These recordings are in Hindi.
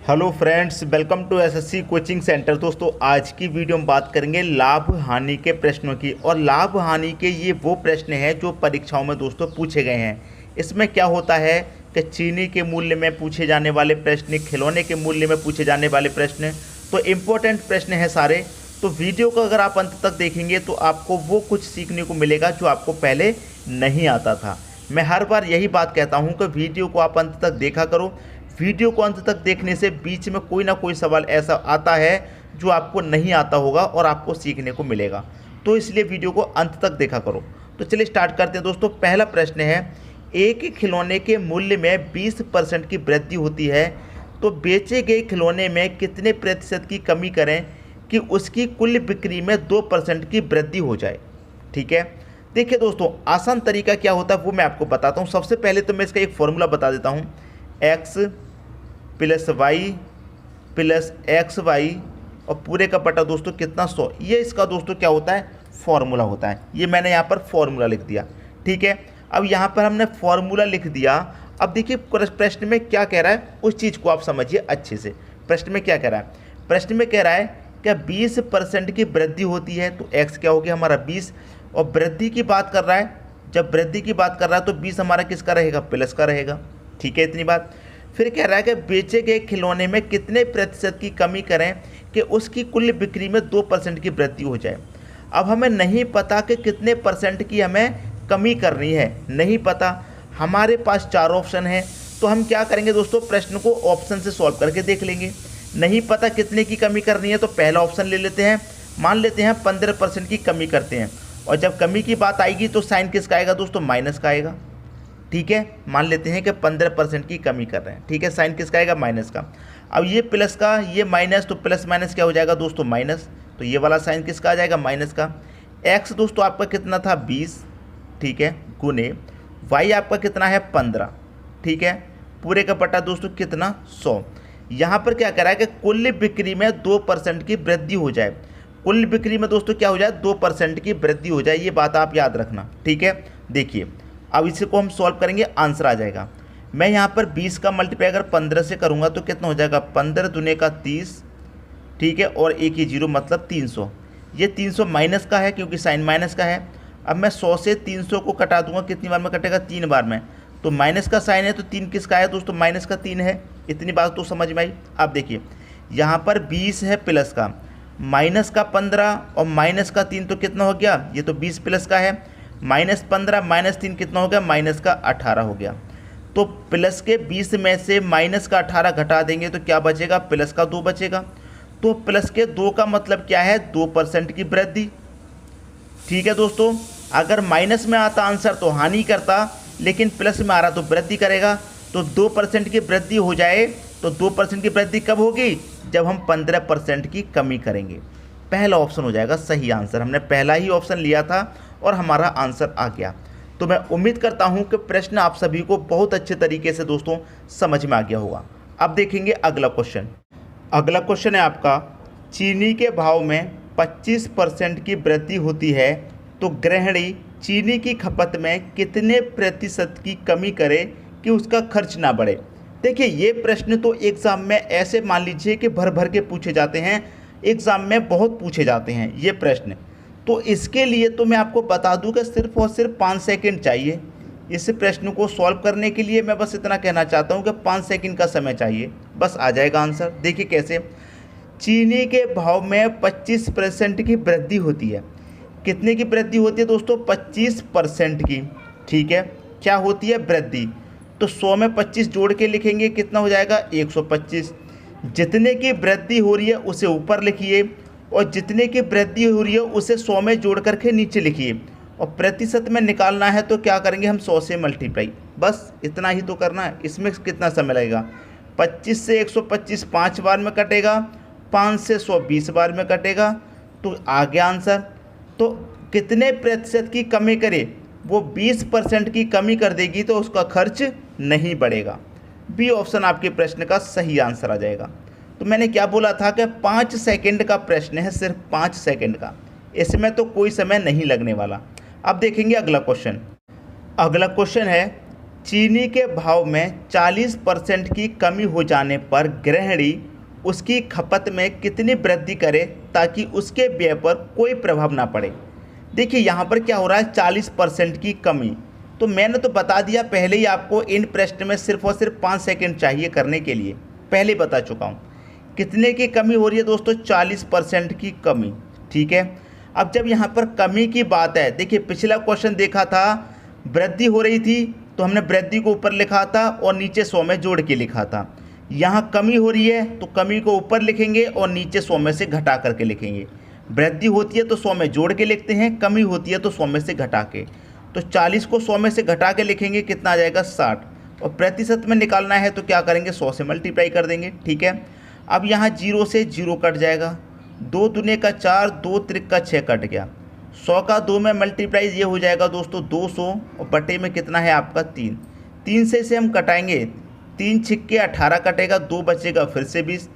Hello friends, welcome to SSC coaching centre. दोस्तों, आज की वीडियो में बात करेंगे लाभ हानि के प्रश्नों की। और लाभ हानि के ये वो प्रश्न हैं जो परीक्षाओं में दोस्तों पूछे गए हैं। इसमें क्या होता है कि चीनी के मूल्य में पूछे जाने वाले प्रश्न, खिलौने के मूल्य में पूछे जाने वाले प्रश्न, तो इम्पोर्टेंट प्रश्न हैं सारे। तो वीडियो को अगर आप अंत तक देखेंगे तो आपको वो कुछ सीखने को मिलेगा जो आपको पहले नहीं आता था। मैं हर बार यही बात कहता हूँ कि वीडियो को आप अंत तक देखा करो। वीडियो को अंत तक देखने से बीच में कोई ना कोई सवाल ऐसा आता है जो आपको नहीं आता होगा और आपको सीखने को मिलेगा। तो इसलिए वीडियो को अंत तक देखा करो। तो चलिए स्टार्ट करते हैं दोस्तों। पहला प्रश्न है, एक ही खिलौने के मूल्य में 20% की वृद्धि होती है तो बेचे गए खिलौने में कितने प्रतिशत की कमी करें कि उसकी कुल बिक्री में 2% की वृद्धि हो जाए। ठीक है, देखिए दोस्तों, आसान तरीका क्या होता है वो मैं आपको बताता हूँ। सबसे पहले तो मैं इसका एक फॉर्मूला बता देता हूँ। x plus Y plus X Y और पूरे का बटा दोस्तों कितना 100। ये इसका दोस्तों क्या होता है, फॉर्मूला होता है। ये मैंने यहाँ पर फॉर्मूला लिख दिया। ठीक है, अब यहाँ पर हमने फॉर्मूला लिख दिया। अब देखिए प्रश्न में क्या कह रहा है उस चीज़ को आप समझिए अच्छे से। प्रश्न में क्या कह रहा है, प्रश्न में कह रहा है कि 20% की वृद्धि होती है तो x क्या हो गया हमारा 20। और वृद्धि की बात कर रहा है, जब वृद्धि की बात कर रहा है तो 20 हमारा किसका रहेगा, प्लस का रहेगा। ठीक है, इतनी बात। फिर कह रहा है कि बेचे गए खिलौने में कितने प्रतिशत की कमी करें कि उसकी कुल बिक्री में 2% की वृद्धि हो जाए। अब हमें नहीं पता कि कितने परसेंट की हमें कमी करनी है, नहीं पता। हमारे पास 4 ऑप्शन हैं, तो हम क्या करेंगे दोस्तों, प्रश्न को ऑप्शन से सॉल्व करके देख लेंगे। नहीं पता कितने की कमी करनी है तो पहला ऑप्शन ले लेते हैं। मान लेते हैं 15% की कमी करते हैं, और जब कमी की बात आएगी तो साइन किसका आएगा दोस्तों, माइनस का आएगा। ठीक है, मान लेते हैं कि 15% की कमी कर रहे हैं। ठीक है, साइन किसका आएगा, माइनस का। अब ये प्लस का, ये माइनस, तो प्लस माइनस क्या हो जाएगा दोस्तों, माइनस। तो ये वाला साइन किसका आ जाएगा, माइनस का। एक्स दोस्तों आपका कितना था, 20। ठीक है, गुने वाई आपका कितना है, 15। ठीक है, पूरे का बटा दोस्तों कितना, 100। यहाँ पर क्या करा है कि कुल बिक्री में 2% की वृद्धि हो जाए। कुल बिक्री में दोस्तों क्या हो जाए, 2% की वृद्धि हो जाए। ये बात आप याद रखना। ठीक है, देखिए अब इसी को हम सॉल्व करेंगे, आंसर आ जाएगा। मैं यहाँ पर 20 का मल्टीप्लाई अगर 15 से करूँगा तो कितना हो जाएगा, 15 दूने का 30। ठीक है, और एक ही जीरो मतलब 300। ये 300 माइनस का है क्योंकि साइन माइनस का है। अब मैं 100 से 300 को कटा दूंगा, कितनी बार में कटेगा, 3 बार में। तो माइनस का साइन है तो 3 किसका है दोस्तों, माइनस का 3 है। इतनी बात तो समझ में आई। अब देखिए यहाँ पर 20 है प्लस का, माइनस का 15 और माइनस का 3 तो कितना हो गया, ये तो 20 प्लस का है। माइनस 15 माइनस 3 कितना हो गया, माइनस का 18 हो गया। तो प्लस के 20 में से माइनस का 18 घटा देंगे तो क्या बचेगा, प्लस का 2 बचेगा। तो प्लस के 2 का मतलब क्या है, 2% की वृद्धि। ठीक है दोस्तों, अगर माइनस में आता आंसर तो हानि करता, लेकिन प्लस में आ रहा तो वृद्धि करेगा। तो 2% की वृद्धि हो जाए तो 2% की वृद्धि कब होगी, जब हम 15% की कमी करेंगे। पहला ऑप्शन हो जाएगा सही आंसर। हमने पहला ही ऑप्शन लिया था और हमारा आंसर आ गया। तो मैं उम्मीद करता हूं कि प्रश्न आप सभी को बहुत अच्छे तरीके से दोस्तों समझ में आ गया होगा। अब देखेंगे अगला क्वेश्चन। अगला क्वेश्चन है आपका, चीनी के भाव में 25% की वृद्धि होती है तो गृहिणी चीनी की खपत में कितने प्रतिशत की कमी करे कि उसका खर्च ना बढ़े। देखिए ये प्रश्न तो एग्ज़ाम में ऐसे मान लीजिए कि भर भर के पूछे जाते हैं, एग्ज़ाम में बहुत पूछे जाते हैं ये प्रश्न। तो इसके लिए तो मैं आपको बता दूं कि सिर्फ और सिर्फ 5 सेकंड चाहिए। इस प्रश्न को सॉल्व करने के लिए मैं बस इतना कहना चाहता हूं कि 5 सेकंड का समय चाहिए, बस आ जाएगा आंसर। देखिए कैसे, चीनी के भाव में 25% की वृद्धि होती है। कितने की वृद्धि होती है दोस्तों, 25% की। ठीक है, क्या होती है, वृद्धि। तो 100 में 25 जोड़ के लिखेंगे, कितना हो जाएगा, 125। जितने की वृद्धि हो रही है उसे ऊपर लिखिए, और जितने की वृद्धि हो रही है उसे 100 में जोड़ करके नीचे लिखिए। और प्रतिशत में निकालना है तो क्या करेंगे हम, 100 से मल्टीप्लाई। बस इतना ही तो करना है। इसमें कितना समय लगेगा, 25 से 125 5 बार में कटेगा, 5 से 100 20 बार में कटेगा। तो आ गया आंसर। तो कितने प्रतिशत की कमी करे, वो 20% की कमी कर देगी तो उसका खर्च नहीं बढ़ेगा। बी ऑप्शन आपके प्रश्न का सही आंसर आ जाएगा। तो मैंने क्या बोला था कि 5 सेकंड का प्रश्न है, सिर्फ 5 सेकंड का, इसमें तो कोई समय नहीं लगने वाला। अब देखेंगे अगला क्वेश्चन। अगला क्वेश्चन है, चीनी के भाव में 40% की कमी हो जाने पर गृहिणी उसकी खपत में कितनी वृद्धि करे ताकि उसके व्यय पर कोई प्रभाव ना पड़े। देखिए यहाँ पर क्या हो रहा है, 40% की कमी। तो मैंने तो बता दिया पहले ही आपको, इन प्रश्न में सिर्फ और सिर्फ 5 सेकंड चाहिए करने के लिए, पहले ही बता चुका हूँ। कितने की कमी हो रही है दोस्तों, 40% की कमी। ठीक है, अब जब यहाँ पर कमी की बात है, देखिए पिछला क्वेश्चन देखा था वृद्धि हो रही थी तो हमने वृद्धि को ऊपर लिखा था और नीचे 100 में जोड़ के लिखा था। यहाँ कमी हो रही है तो कमी को ऊपर लिखेंगे और नीचे 100 में से घटा करके लिखेंगे। वृद्धि होती है तो 100 में जोड़ के लिखते हैं, कमी होती है तो 100 में से घटा के। तो 40 को 100 में से घटा के लिखेंगे, कितना आ जाएगा 60। और प्रतिशत में निकालना है तो क्या करेंगे, 100 से मल्टीप्लाई कर देंगे। ठीक है, अब यहाँ 0 से 0 कट जाएगा, 2 दूने का 4, 2 त्रिक का 6 कट गया। 100 का 2 में मल्टीप्लाई ये हो जाएगा दोस्तों 200 और बटे में कितना है आपका 3। 3 से इसे हम कटाएंगे, 3 छिक्के 18 कटेगा, 2 बचेगा फिर से 20,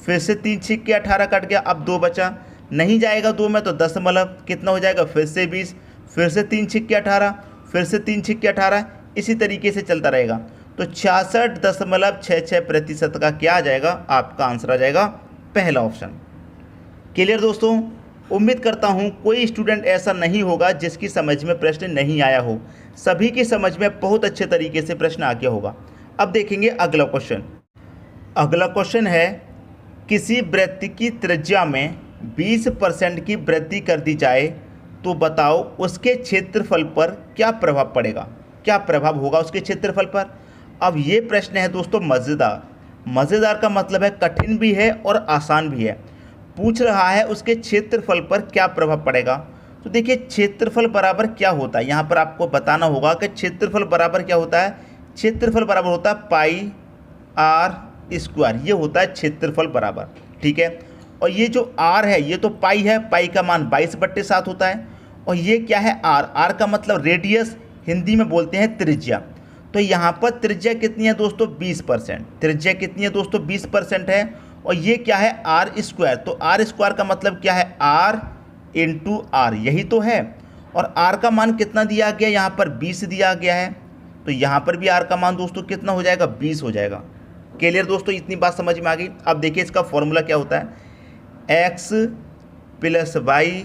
फिर से 3 छिक्के 18 कट गया, अब 2 बचा, नहीं जाएगा 2 में तो दशमलव, कितना हो जाएगा फिर से 20, फिर से 3 छिक्के 18, फिर से 3 छिक्के 18, इसी तरीके से चलता रहेगा। तो 66.66% का क्या आ जाएगा, आपका आंसर आ जाएगा पहला ऑप्शन। क्लियर दोस्तों, उम्मीद करता हूँ कोई स्टूडेंट ऐसा नहीं होगा जिसकी समझ में प्रश्न नहीं आया हो, सभी की समझ में बहुत अच्छे तरीके से प्रश्न आ गया होगा। अब देखेंगे अगला क्वेश्चन। अगला क्वेश्चन है, किसी वृत्त की त्रिज्या में 20% की वृद्धि कर दी जाए तो बताओ उसके क्षेत्रफल पर क्या प्रभाव पड़ेगा, क्या प्रभाव होगा उसके क्षेत्रफल पर। अब ये प्रश्न है दोस्तों मज़ेदार। मज़ेदार का मतलब है कठिन भी है और आसान भी है। पूछ रहा है उसके क्षेत्रफल पर क्या प्रभाव पड़ेगा। तो देखिए क्षेत्रफल बराबर क्या होता है, यहाँ पर आपको बताना होगा कि क्षेत्रफल बराबर क्या होता है। क्षेत्रफल बराबर होता है पाई आर स्क्वायर, ये होता है क्षेत्रफल बराबर। ठीक है, और ये जो आर है ये तो पाई है, पाई का मान 22/7 होता है। और ये क्या है आर, आर का मतलब रेडियस, हिंदी में बोलते हैं त्रिज्या। तो यहाँ पर त्रिज्या कितनी है दोस्तों 20%, त्रिज्या कितनी है दोस्तों 20% है। और ये क्या है आर स्क्वायर, तो आर स्क्वायर का मतलब क्या है आर इंटू आर, यही तो है। और आर का मान कितना दिया गया, यहाँ पर 20 दिया गया है, तो यहाँ पर भी आर का मान दोस्तों कितना हो जाएगा 20 हो जाएगा। क्लियर दोस्तों, इतनी बात समझ में आ गई। अब देखिए इसका फॉर्मूला क्या होता है, x + y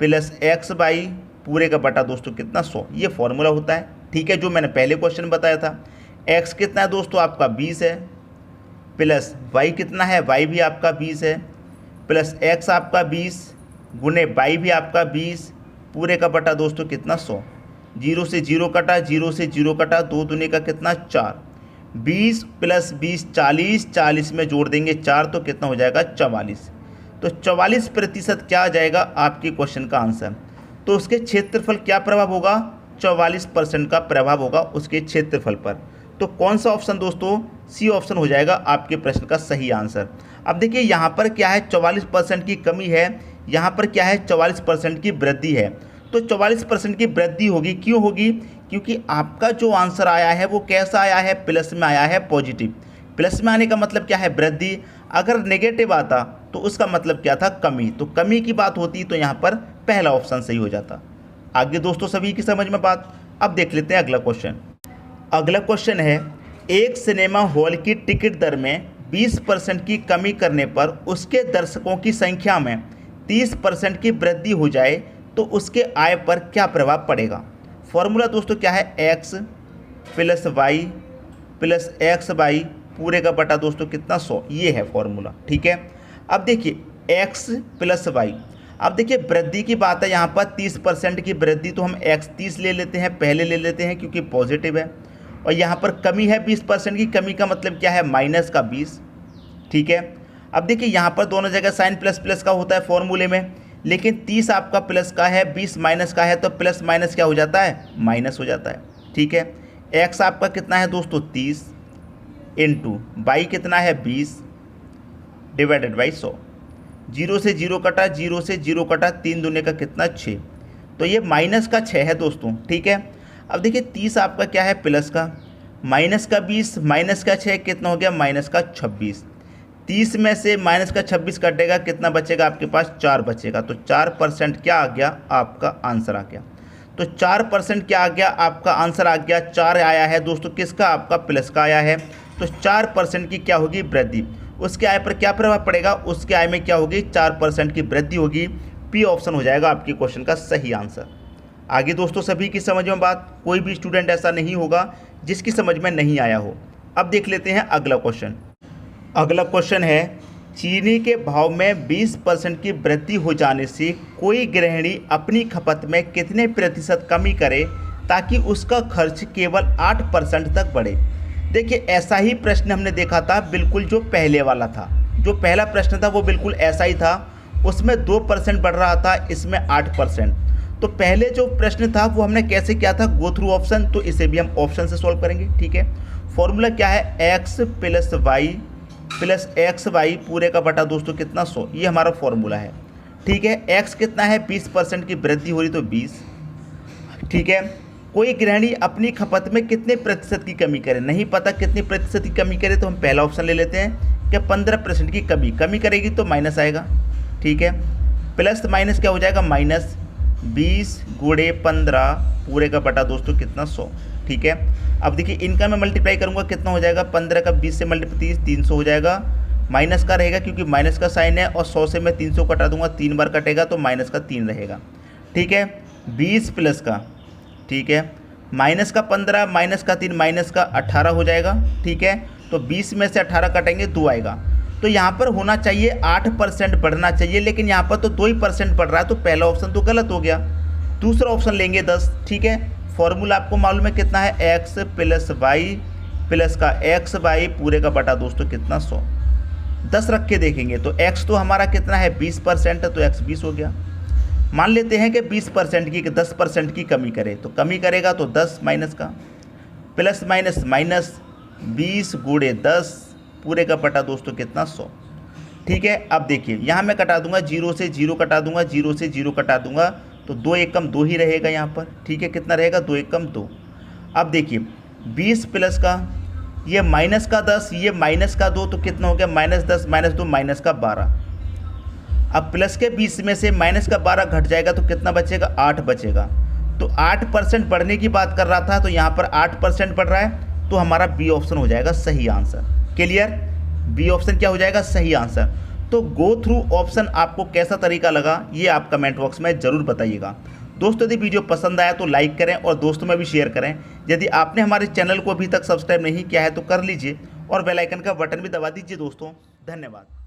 + x/y पूरे का बटा दोस्तों कितना 100, ये फॉर्मूला होता है। ठीक है, जो मैंने पहले क्वेश्चन बताया था। x कितना है दोस्तों आपका 20 है, प्लस y कितना है, y भी आपका 20 है, प्लस x आपका 20 गुने y भी आपका 20 पूरे का बटा दोस्तों कितना 100। 0 से 0 कटा, 0 से 0 कटा, 2 दूने का कितना 4, 20 + 20 40, 40 में जोड़ देंगे 4 तो कितना हो जाएगा 44। तो 44% क्या आ जाएगा आपके क्वेश्चन का आंसर। तो उसके क्षेत्रफल क्या प्रभाव होगा, 44% का प्रभाव होगा उसके क्षेत्रफल पर। तो कौन सा ऑप्शन दोस्तों, सी ऑप्शन हो जाएगा आपके प्रश्न का सही आंसर। अब देखिए यहाँ पर क्या है 44% की कमी है, यहाँ पर क्या है 44% की वृद्धि है। तो 44% की वृद्धि होगी, क्यों होगी, क्योंकि आपका जो आंसर आया है वो कैसा आया है, प्लस में आया है, पॉजिटिव। प्लस में आने का मतलब क्या है वृद्धि, अगर नेगेटिव आता तो उसका मतलब क्या था कमी, तो कमी की बात होती तो यहाँ पर पहला ऑप्शन सही हो जाता। आगे दोस्तों सभी की समझ में बात। अब देख लेते हैं अगला क्वेश्चन। अगला क्वेश्चन है, एक सिनेमा हॉल की टिकट दर में 20% की कमी करने पर उसके दर्शकों की संख्या में 30% की वृद्धि हो जाए तो उसके आय पर क्या प्रभाव पड़ेगा। फॉर्मूला दोस्तों क्या है, x + y + x/y पूरे का बटा दोस्तों कितना 100, ये है फॉर्मूला। ठीक है, अब देखिए x + y, अब देखिए वृद्धि की बात है, यहाँ पर 30% की वृद्धि, तो हम x 30 ले लेते हैं, पहले ले लेते हैं क्योंकि पॉजिटिव है। और यहाँ पर कमी है 20% की, कमी का मतलब क्या है माइनस का 20। ठीक है, अब देखिए यहाँ पर दोनों जगह साइन प्लस प्लस का होता है फॉर्मूले में, लेकिन 30 आपका प्लस का है, 20 माइनस का है, तो प्लस माइनस क्या हो जाता है, माइनस हो जाता है। ठीक है, x आपका कितना है दोस्तों 30 इंटू y कितना है 20 डिवाइडेड बाई 100। 0 से 0 कटा, 0 से 0 कटा, 3 दूने का कितना 6, तो ये माइनस का 6 है दोस्तों। ठीक है, अब देखिए 30 आपका क्या है प्लस का, माइनस का 20 माइनस का 6 कितना हो गया माइनस का 26। 30 में से माइनस का 26 कटेगा, कितना बचेगा आपके पास 4 बचेगा, तो 4% क्या आ गया आपका आंसर आ गया। तो 4% क्या आ गया, आपका आंसर आ गया 4 आया है दोस्तों, किसका, आपका प्लस का आया है। तो 4% की क्या होगी, वृद्धि। उसके आय पर क्या प्रभाव पड़ेगा, उसके आय में क्या होगी, 4% की वृद्धि होगी। पी ऑप्शन हो जाएगा आपके क्वेश्चन का सही आंसर। आगे दोस्तों सभी की समझ में बात, कोई भी स्टूडेंट ऐसा नहीं होगा जिसकी समझ में नहीं आया हो। अब देख लेते हैं अगला क्वेश्चन। अगला क्वेश्चन है, चीनी के भाव में 20% की वृद्धि हो जाने से कोई गृहिणी अपनी खपत में कितने प्रतिशत कमी करे ताकि उसका खर्च केवल 8% तक बढ़े। देखिए ऐसा ही प्रश्न हमने देखा था, बिल्कुल जो पहले वाला था, जो पहला प्रश्न था वो बिल्कुल ऐसा ही था, उसमें 2% बढ़ रहा था, इसमें 8%। तो पहले जो प्रश्न था वो हमने कैसे किया था, गो थ्रू ऑप्शन, तो इसे भी हम ऑप्शन से सॉल्व करेंगे। ठीक है, फॉर्मूला क्या है, x plus Y plus X Y पूरे का बटा दोस्तों कितना 100, ये हमारा फॉर्मूला है। ठीक है, x कितना है, 20% की वृद्धि हो रही तो 20। ठीक है, कोई गृहिणी अपनी खपत में कितने प्रतिशत की कमी करे, नहीं पता कितनी प्रतिशत की कमी करे, तो हम पहला ऑप्शन ले लेते हैं कि 15% की कमी करेगी तो माइनस आएगा। ठीक है, प्लस माइनस क्या हो जाएगा, माइनस 20 गुणे 15 पूरे का बटा दोस्तों कितना 100। ठीक है, अब देखिए इनका मैं मल्टीप्लाई करूंगा, कितना हो जाएगा, 15 का 20 से मल्टीप्लाई 300 हो जाएगा। माइनस का रहेगा क्योंकि माइनस का साइन है, और 100 से मैं 300 कटा दूंगा, 3 बार कटेगा तो माइनस का 3 रहेगा। ठीक है, 20 प्लस का, ठीक है, माइनस का 15 माइनस का 3 माइनस का 18 हो जाएगा। ठीक है, तो 20 में से 18 कटेंगे 2 आएगा। तो यहाँ पर होना चाहिए 8% बढ़ना चाहिए, लेकिन यहाँ पर तो 2% बढ़ रहा है, तो पहला ऑप्शन तो गलत हो गया। दूसरा ऑप्शन लेंगे 10। ठीक है, फॉर्मूला आपको मालूम है कितना है, x प्लस वाई प्लस का एक्स वाई पूरे का बटा दोस्तों कितना 100। 10 रख के देखेंगे तो x तो हमारा कितना है 20%, तो x 20 हो गया। मान लेते हैं कि 20% की 10% की कमी करे, तो कमी करेगा तो 10 माइनस का प्लस माइनस माइनस 20 गुणे 10 पूरे का बटा दोस्तों कितना 100। ठीक है, अब देखिए यहाँ मैं कटा दूंगा, 0 से 0 कटा दूंगा, 0 से 0 कटा दूंगा, तो 2 एकम 2 ही रहेगा यहाँ पर। ठीक है, कितना रहेगा, 2 एकम 2। अब देखिए 20 प्लस का ये माइनस का 10, ये माइनस का 2, तो कितना हो गया, माइनस 10 माइनस 2 माइनस का 12। अब प्लस के 20 में से माइनस का 12 घट जाएगा तो कितना बचेगा, 8 बचेगा। तो 8% बढ़ने की बात कर रहा था, तो यहाँ पर 8% बढ़ रहा है, तो हमारा बी ऑप्शन हो जाएगा सही आंसर। क्लियर, बी ऑप्शन क्या हो जाएगा, सही आंसर। तो गो थ्रू ऑप्शन आपको कैसा तरीका लगा, ये आप कमेंट बॉक्स में ज़रूर बताइएगा। दोस्तों यदि वीडियो पसंद आया तो लाइक करें और दोस्तों में भी शेयर करें। यदि आपने हमारे चैनल को अभी तक सब्सक्राइब नहीं किया है तो कर लीजिए और बेल आइकन का बटन भी दबा दीजिए दोस्तों। धन्यवाद।